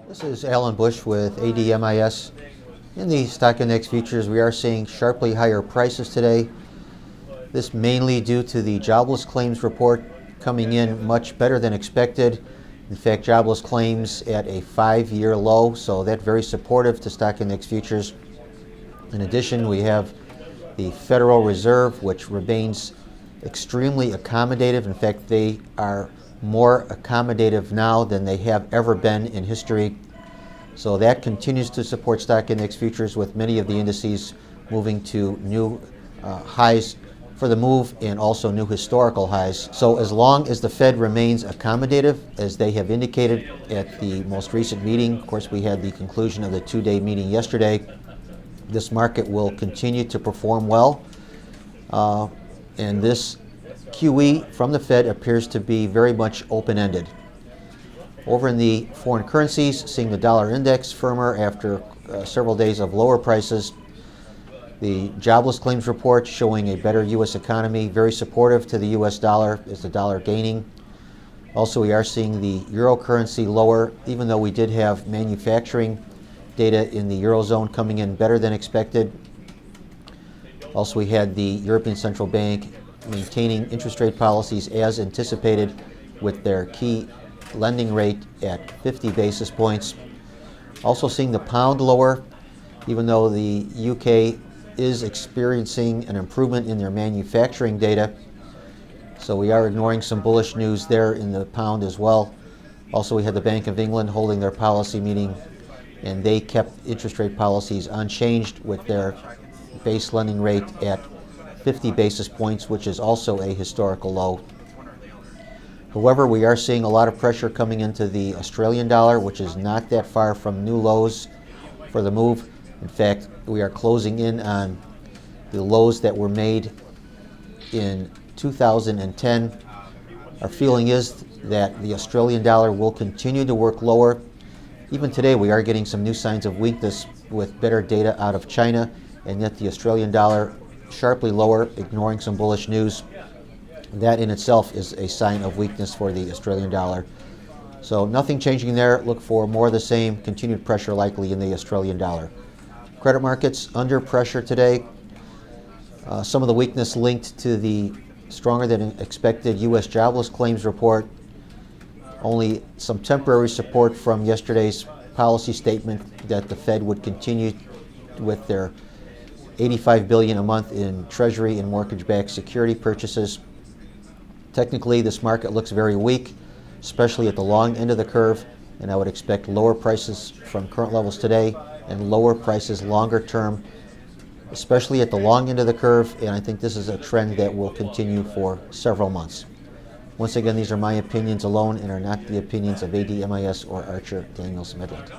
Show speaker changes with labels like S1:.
S1: This is Alan Bush with ADMIS. In the stock index futures, we are seeing sharply higher prices today. This mainly due to the jobless claims report coming in much better than expected. In fact, jobless claims at a 5-year low, so that's very supportive to stock index futures. In addition, we have the Federal Reserve, which remains extremely accommodative. In fact, they are more accommodative now than they have ever been in history. So that continues to support stock index futures, with many of the indices moving to new highs for the move and also new historical highs. So as long as the Fed remains accommodative, as they have indicated at the most recent meeting, of course we had the conclusion of the 2-day meeting yesterday, this market will continue to perform well. And this QE from the Fed appears to be very much open-ended. Over in the foreign currencies, seeing the dollar index firmer after several days of lower prices. The jobless claims report showing a better U.S. economy, very supportive to the U.S. dollar, is the dollar gaining. Also, we are seeing the euro currency lower, even though we did have manufacturing data in the Eurozone coming in better than expected. Also, we had the European Central Bank maintaining interest rate policies as anticipated, with their key lending rate at 50 basis points. Also seeing the pound lower, even though the UK is experiencing an improvement in their manufacturing data. So we are ignoring some bullish news there in the pound as well. Also, we had the Bank of England holding their policy meeting, and they kept interest rate policies unchanged, with their base lending rate at 50 basis points, which is also a historical low. However, we are seeing a lot of pressure coming into the Australian dollar, which is not that far from new lows for the move. In fact, we are closing in on the lows that were made in 2010. Our feeling is that the Australian dollar will continue to work lower. Even today, we are getting some new signs of weakness with better data out of China, and yet the Australian dollar sharply lower, ignoring some bullish news. That in itself is a sign of weakness for the Australian dollar. So nothing changing there. Look for more of the same, continued pressure likely in the Australian dollar. Credit markets under pressure today. Some of the weakness linked to the stronger than expected U.S. jobless claims report. Only some temporary support from yesterday's policy statement that the Fed would continue with their $85 billion a month in Treasury and mortgage-backed security purchases. Technically, this market looks very weak, especially at the long end of the curve, and I would expect lower prices from current levels today and lower prices longer term, especially at the long end of the curve, and I think this is a trend that will continue for several months. Once again, these are my opinions alone and are not the opinions of ADMIS or Archer Daniels Midland.